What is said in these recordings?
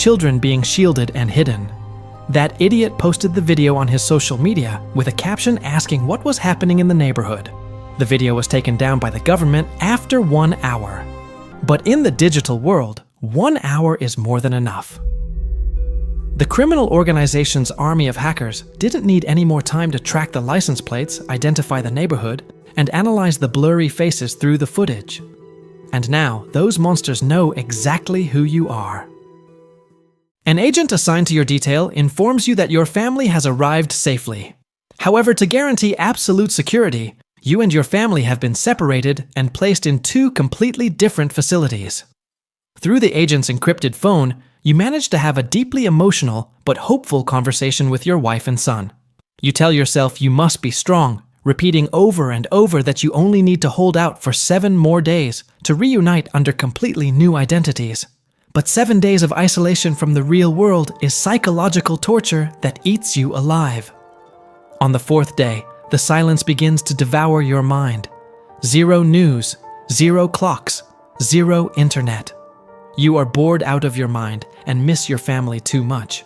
children being shielded and hidden. That idiot posted the video on his social media with a caption asking what was happening in the neighborhood. The video was taken down by the government after 1 hour. But in the digital world, 1 hour is more than enough. The criminal organization's army of hackers didn't need any more time to track the license plates, identify the neighborhood, and analyze the blurry faces through the footage. And now, those monsters know exactly who you are. An agent assigned to your detail informs you that your family has arrived safely. However, to guarantee absolute security, you and your family have been separated and placed in 2 completely different facilities. Through the agent's encrypted phone, you manage to have a deeply emotional but hopeful conversation with your wife and son. You tell yourself you must be strong, repeating over and over that you only need to hold out for 7 more days to reunite under completely new identities. But 7 days of isolation from the real world is psychological torture that eats you alive. On the 4th day, the silence begins to devour your mind. 0 news, 0 clocks, 0 internet. You are bored out of your mind and miss your family too much.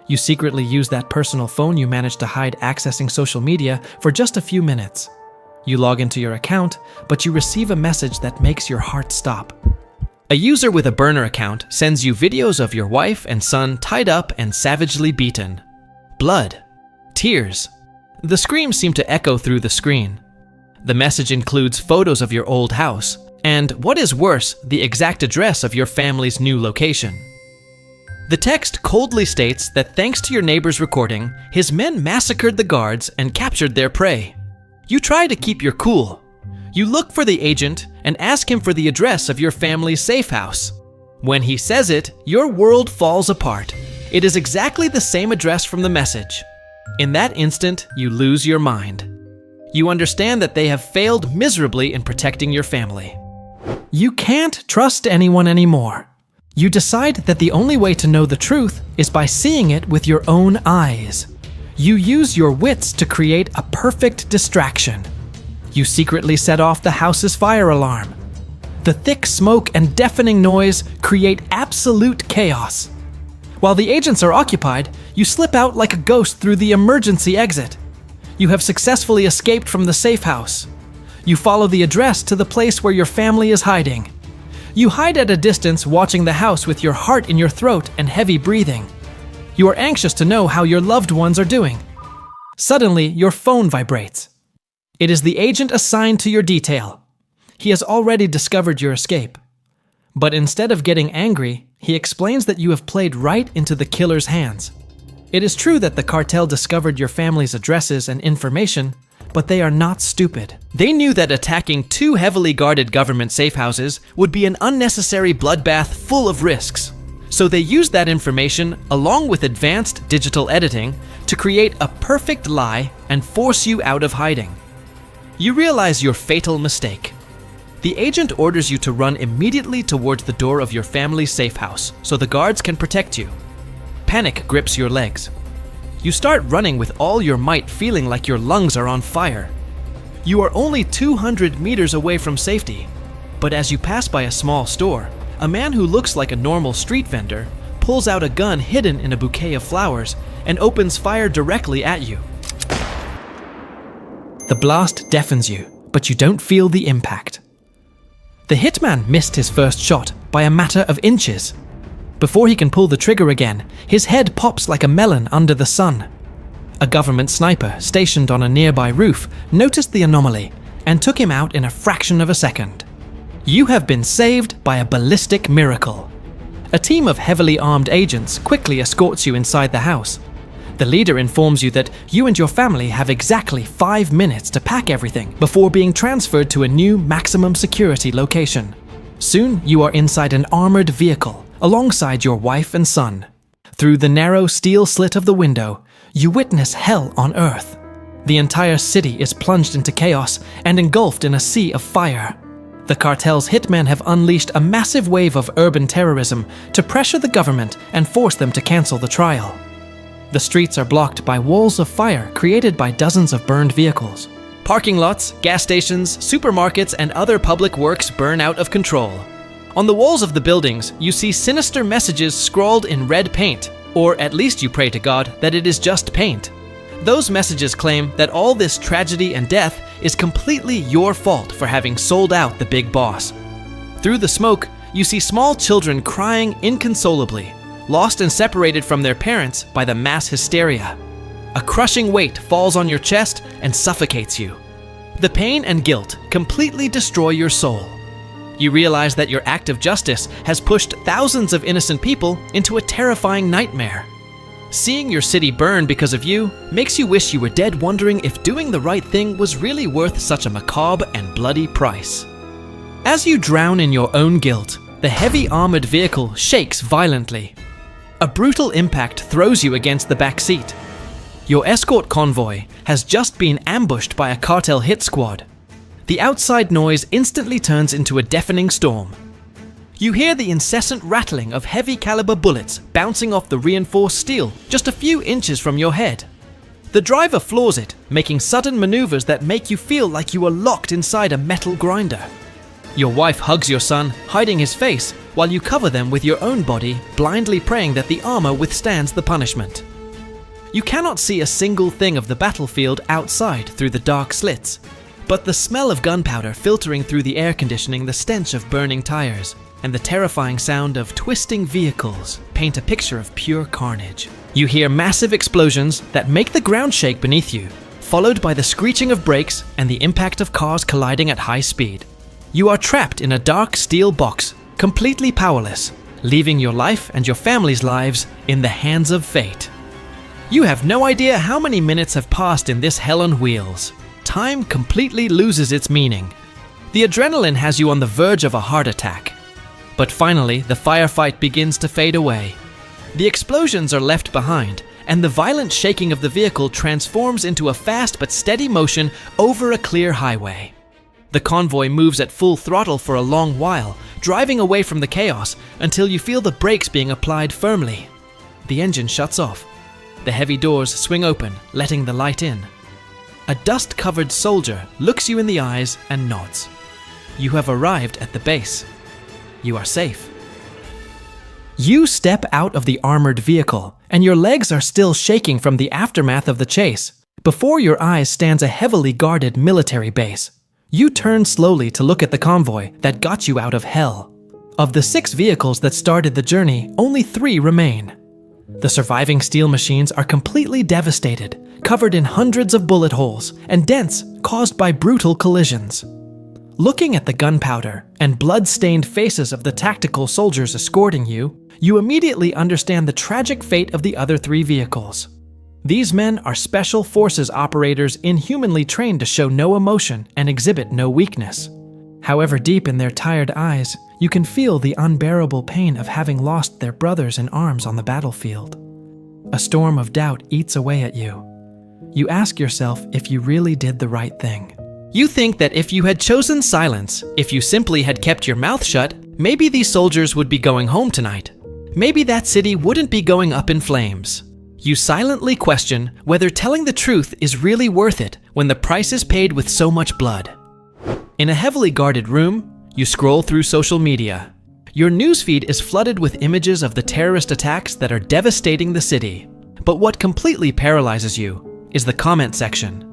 You secretly use that personal phone you managed to hide accessing social media for just a few minutes. You log into your account, but you receive a message that makes your heart stop. A user with a burner account sends you videos of your wife and son tied up and savagely beaten. Blood. Tears. The screams seem to echo through the screen. The message includes photos of your old house, and what is worse, the exact address of your family's new location. The text coldly states that thanks to your neighbor's recording, his men massacred the guards and captured their prey. You try to keep your cool. You look for the agent and ask him for the address of your family's safe house. When he says it, your world falls apart. It is exactly the same address from the message. In that instant, you lose your mind. You understand that they have failed miserably in protecting your family. You can't trust anyone anymore. You decide that the only way to know the truth is by seeing it with your own eyes. You use your wits to create a perfect distraction. You secretly set off the house's fire alarm. The thick smoke and deafening noise create absolute chaos. While the agents are occupied, you slip out like a ghost through the emergency exit. You have successfully escaped from the safe house. You follow the address to the place where your family is hiding. You hide at a distance, watching the house with your heart in your throat and heavy breathing. You are anxious to know how your loved ones are doing. Suddenly, your phone vibrates. It is the agent assigned to your detail. He has already discovered your escape. But instead of getting angry, he explains that you have played right into the killer's hands. It is true that the cartel discovered your family's addresses and information, but they are not stupid. They knew that attacking 2 heavily guarded government safe houses would be an unnecessary bloodbath full of risks. So they used that information, along with advanced digital editing, to create a perfect lie and force you out of hiding. You realize your fatal mistake. The agent orders you to run immediately towards the door of your family's safe house so the guards can protect you. Panic grips your legs. You start running with all your might, feeling like your lungs are on fire. You are only 200 meters away from safety, but as you pass by a small store, a man who looks like a normal street vendor pulls out a gun hidden in a bouquet of flowers and opens fire directly at you. The blast deafens you, but you don't feel the impact. The hitman missed his first shot by a matter of inches. Before he can pull the trigger again, his head pops like a melon under the sun. A government sniper stationed on a nearby roof noticed the anomaly and took him out in a fraction of a second. You have been saved by a ballistic miracle. A team of heavily armed agents quickly escorts you inside the house. The leader informs you that you and your family have exactly 5 minutes to pack everything before being transferred to a new maximum security location. Soon, you are inside an armored vehicle alongside your wife and son. Through the narrow steel slit of the window, you witness hell on earth. The entire city is plunged into chaos and engulfed in a sea of fire. The cartel's hitmen have unleashed a massive wave of urban terrorism to pressure the government and force them to cancel the trial. The streets are blocked by walls of fire created by dozens of burned vehicles. Parking lots, gas stations, supermarkets, and other public works burn out of control. On the walls of the buildings, you see sinister messages scrawled in red paint, or at least you pray to God that it is just paint. Those messages claim that all this tragedy and death is completely your fault for having sold out the big boss. Through the smoke, you see small children crying inconsolably, lost and separated from their parents by the mass hysteria. A crushing weight falls on your chest and suffocates you. The pain and guilt completely destroy your soul. You realize that your act of justice has pushed thousands of innocent people into a terrifying nightmare. Seeing your city burn because of you makes you wish you were dead, wondering if doing the right thing was really worth such a macabre and bloody price. As you drown in your own guilt, the heavy armored vehicle shakes violently. A brutal impact throws you against the back seat. Your escort convoy has just been ambushed by a cartel hit squad. The outside noise instantly turns into a deafening storm. You hear the incessant rattling of heavy caliber bullets bouncing off the reinforced steel just a few inches from your head. The driver floors it, making sudden maneuvers that make you feel like you are locked inside a metal grinder. Your wife hugs your son, hiding his face, while you cover them with your own body, blindly praying that the armor withstands the punishment. You cannot see a single thing of the battlefield outside through the dark slits, but the smell of gunpowder filtering through the air conditioning, the stench of burning tires, and the terrifying sound of twisting vehicles paint a picture of pure carnage. You hear massive explosions that make the ground shake beneath you, followed by the screeching of brakes and the impact of cars colliding at high speed. You are trapped in a dark steel box, completely powerless, leaving your life and your family's lives in the hands of fate. You have no idea how many minutes have passed in this hell on wheels. Time completely loses its meaning. The adrenaline has you on the verge of a heart attack. But finally, the firefight begins to fade away. The explosions are left behind, and the violent shaking of the vehicle transforms into a fast but steady motion over a clear highway. The convoy moves at full throttle for a long while, driving away from the chaos until you feel the brakes being applied firmly. The engine shuts off. The heavy doors swing open, letting the light in. A dust-covered soldier looks you in the eyes and nods. You have arrived at the base. You are safe. You step out of the armored vehicle, and your legs are still shaking from the aftermath of the chase. Before your eyes stands a heavily guarded military base. You turn slowly to look at the convoy that got you out of hell. Of the 6 vehicles that started the journey, only 3 remain. The surviving steel machines are completely devastated, covered in hundreds of bullet holes and dents caused by brutal collisions. Looking at the gunpowder and blood-stained faces of the tactical soldiers escorting you, you immediately understand the tragic fate of the other 3 vehicles. These men are special forces operators inhumanly trained to show no emotion and exhibit no weakness. However, deep in their tired eyes, you can feel the unbearable pain of having lost their brothers in arms on the battlefield. A storm of doubt eats away at you. You ask yourself if you really did the right thing. You think that if you had chosen silence, if you simply had kept your mouth shut, maybe these soldiers would be going home tonight. Maybe that city wouldn't be going up in flames. You silently question whether telling the truth is really worth it when the price is paid with so much blood. In a heavily guarded room, you scroll through social media. Your newsfeed is flooded with images of the terrorist attacks that are devastating the city. But what completely paralyzes you is the comment section.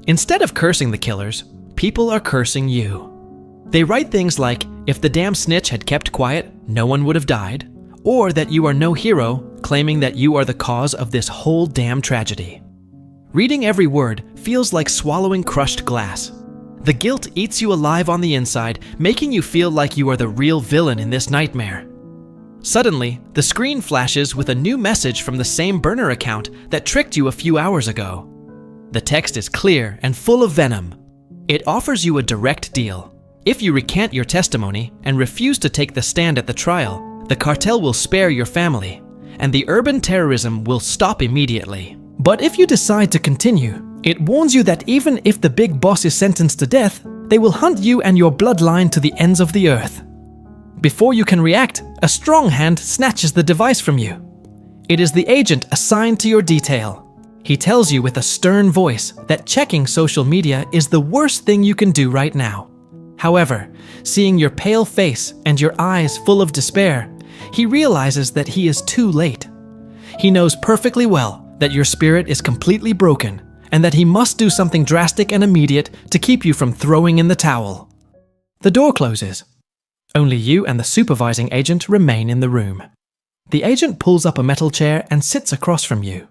Instead of cursing the killers, people are cursing you. They write things like, if the damn snitch had kept quiet, no one would have died, or that you are no hero, claiming that you are the cause of this whole damn tragedy. Reading every word feels like swallowing crushed glass. The guilt eats you alive on the inside, making you feel like you are the real villain in this nightmare. Suddenly, the screen flashes with a new message from the same burner account that tricked you a few hours ago. The text is clear and full of venom. It offers you a direct deal. If you recant your testimony and refuse to take the stand at the trial, the cartel will spare your family, and the urban terrorism will stop immediately. But if you decide to continue, it warns you that even if the big boss is sentenced to death, they will hunt you and your bloodline to the ends of the earth. Before you can react, a strong hand snatches the device from you. It is the agent assigned to your detail. He tells you with a stern voice that checking social media is the worst thing you can do right now. However, seeing your pale face and your eyes full of despair, he realizes that he is too late. He knows perfectly well that your spirit is completely broken and that he must do something drastic and immediate to keep you from throwing in the towel. The door closes. Only you and the supervising agent remain in the room. The agent pulls up a metal chair and sits across from you.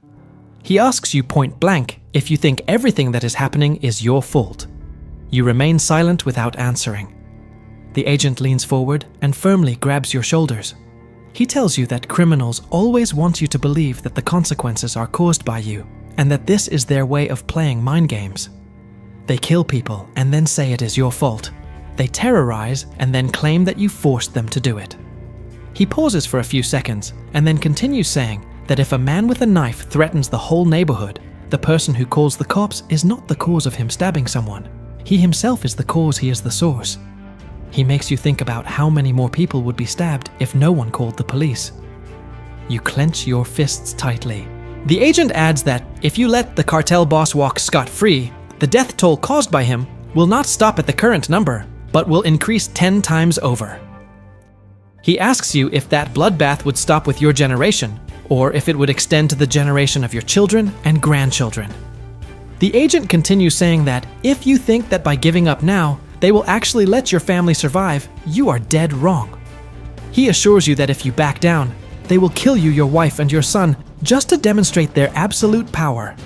He asks you point blank if you think everything that is happening is your fault. You remain silent without answering. The agent leans forward and firmly grabs your shoulders. He tells you that criminals always want you to believe that the consequences are caused by you, and that this is their way of playing mind games. They kill people and then say it is your fault. They terrorize and then claim that you forced them to do it. He pauses for a few seconds and then continues saying that if a man with a knife threatens the whole neighborhood, the person who calls the cops is not the cause of him stabbing someone. He himself is the cause, he is the source. He makes you think about how many more people would be stabbed if no one called the police. You clench your fists tightly. The agent adds that if you let the cartel boss walk scot-free, the death toll caused by him will not stop at the current number, but will increase 10 times over. He asks you if that bloodbath would stop with your generation, or if it would extend to the generation of your children and grandchildren. The agent continues saying that if you think that by giving up now, they will actually let your family survive, you are dead wrong. He assures you that if you back down, they will kill you, your wife, and your son just to demonstrate their absolute power.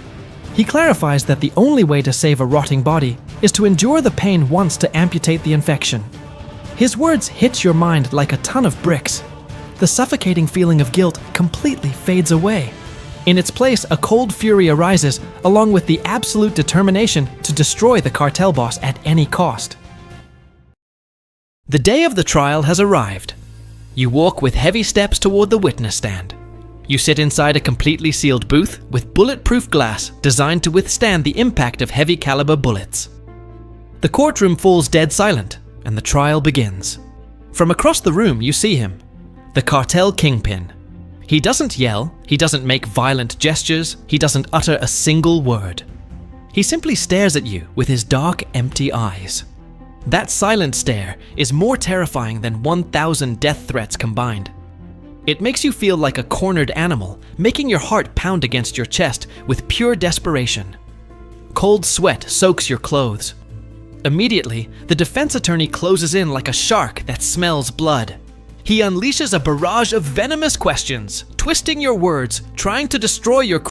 He clarifies that the only way to save a rotting body is to endure the pain once to amputate the infection. His words hit your mind like a ton of bricks. The suffocating feeling of guilt completely fades away. In its place, a cold fury arises, along with the absolute determination to destroy the cartel boss at any cost. The day of the trial has arrived. You walk with heavy steps toward the witness stand. You sit inside a completely sealed booth with bulletproof glass designed to withstand the impact of heavy caliber bullets. The courtroom falls dead silent, and the trial begins. From across the room, you see him, the cartel kingpin. He doesn't yell, he doesn't make violent gestures, he doesn't utter a single word. He simply stares at you with his dark, empty eyes. That silent stare is more terrifying than 1,000 death threats combined. It makes you feel like a cornered animal, making your heart pound against your chest with pure desperation. Cold sweat soaks your clothes. Immediately, the defense attorney closes in like a shark that smells blood. He unleashes a barrage of venomous questions, twisting your words, trying to destroy your